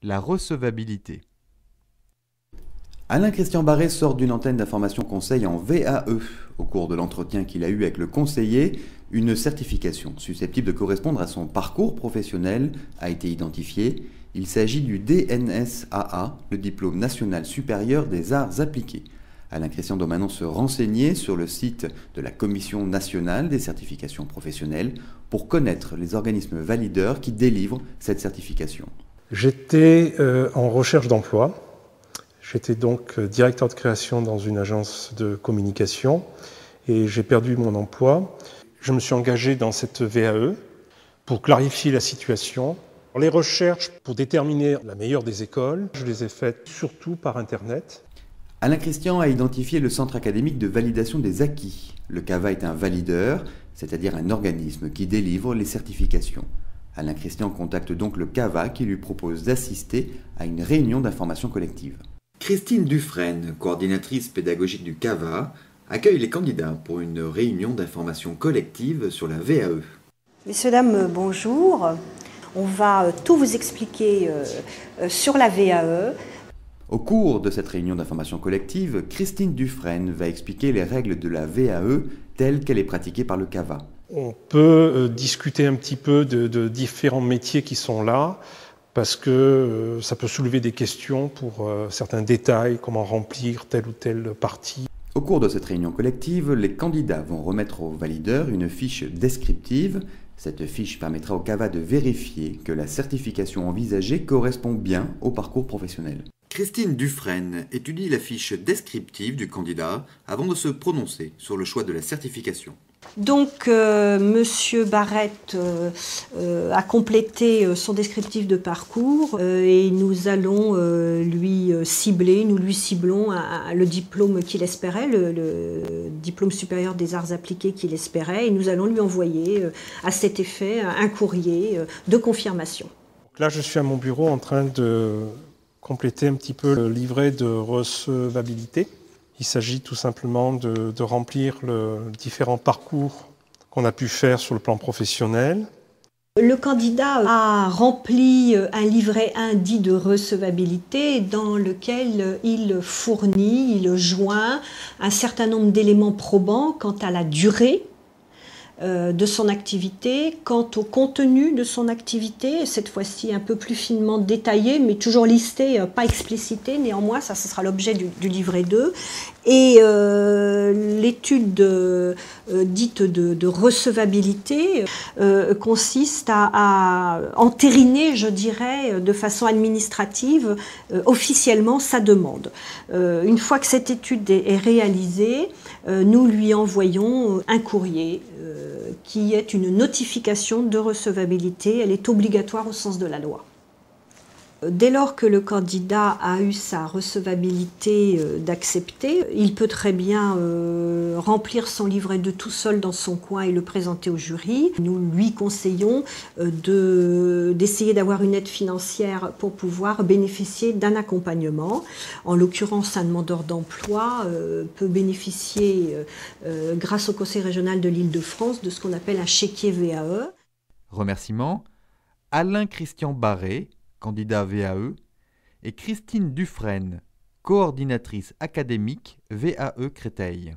La recevabilité. Alain-Christian Barré sort d'une antenne d'information conseil en VAE. Au cours de l'entretien qu'il a eu avec le conseiller, une certification susceptible de correspondre à son parcours professionnel a été identifiée. Il s'agit du DNSAA, le diplôme national supérieur des arts appliqués. Alain-Christian doit maintenant se renseigner sur le site de la Commission nationale des certifications professionnelles pour connaître les organismes valideurs qui délivrent cette certification. J'étais en recherche d'emploi. J'étais donc directeur de création dans une agence de communication et j'ai perdu mon emploi. Je me suis engagé dans cette VAE pour clarifier la situation. Les recherches pour déterminer la meilleure des écoles, je les ai faites surtout par Internet. Alain-Christian a identifié le Centre académique de validation des acquis. Le CAVA est un valideur, c'est-à-dire un organisme qui délivre les certifications. Alain-Christian contacte donc le CAVA qui lui propose d'assister à une réunion d'information collective. Christine Dufresne, coordinatrice pédagogique du CAVA, accueille les candidats pour une réunion d'information collective sur la VAE. Messieurs, dames, bonjour. On va tout vous expliquer sur la VAE. Au cours de cette réunion d'information collective, Christine Dufresne va expliquer les règles de la VAE telle qu'elle est pratiquée par le CAVA. On peut discuter un petit peu de différents métiers qui sont là, parce que ça peut soulever des questions pour certains détails, comment remplir telle ou telle partie. Au cours de cette réunion collective, les candidats vont remettre aux valideurs une fiche descriptive. Cette fiche permettra au CAVA de vérifier que la certification envisagée correspond bien au parcours professionnel. Christine Dufresne étudie la fiche descriptive du candidat avant de se prononcer sur le choix de la certification. Donc, Monsieur Barrett a complété son descriptif de parcours et nous allons lui ciblons le diplôme qu'il espérait, le diplôme supérieur des arts appliqués qu'il espérait, et nous allons lui envoyer à cet effet un courrier de confirmation. Donc là, je suis à mon bureau en train de compléter un petit peu le livret de recevabilité. Il s'agit tout simplement de remplir les différents parcours qu'on a pu faire sur le plan professionnel. Le candidat a rempli un livret 1 dit de recevabilité dans lequel il fournit, il joint un certain nombre d'éléments probants quant à la durée de son activité, quant au contenu de son activité, cette fois-ci un peu plus finement détaillé, mais toujours listé, pas explicité, néanmoins, ça ce sera l'objet du livret 2. Et l'étude dite de recevabilité consiste à entériner, je dirais, de façon administrative, officiellement sa demande. Une fois que cette étude est réalisée, nous lui envoyons un courrier qui est une notification de recevabilité. Elle est obligatoire au sens de la loi. Dès lors que le candidat a eu sa recevabilité d'accepter, il peut très bien remplir son livret de tout seul dans son coin et le présenter au jury. Nous lui conseillons d'essayer d'avoir une aide financière pour pouvoir bénéficier d'un accompagnement. En l'occurrence, un demandeur d'emploi peut bénéficier, grâce au Conseil régional de l'Île-de-France, de ce qu'on appelle un chéquier VAE. Remerciements. Alain-Christian Barré, candidat VAE, et Christine Dufresne, coordinatrice académique VAE Créteil.